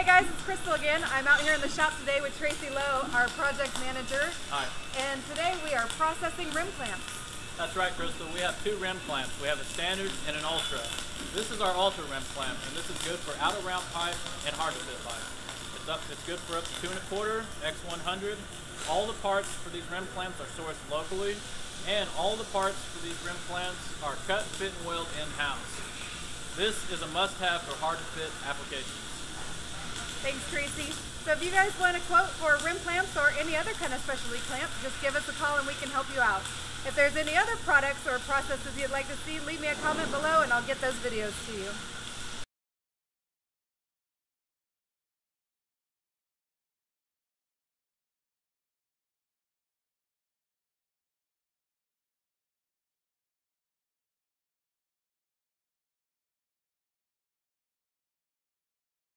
Hey guys, it's Krystal again. I'm out here in the shop today with Tracy Lowe, our project manager. Hi. And today we are processing rim clamps. That's right, Krystal. We have two rim clamps. We have a standard and an ultra. This is our ultra rim clamp, and this is good for outer round pipe and hard to fit pipe. It's good for up to 2 1/4, X100. All the parts for these rim clamps are sourced locally, and all the parts for these rim clamps are cut, fit, and weld in-house. This is a must-have for hard to fit applications. Thanks, Tracy. So if you guys want a quote for rim clamps or any other kind of specialty clamp, just give us a call and we can help you out. If there's any other products or processes you'd like to see, leave me a comment below and I'll get those videos to you.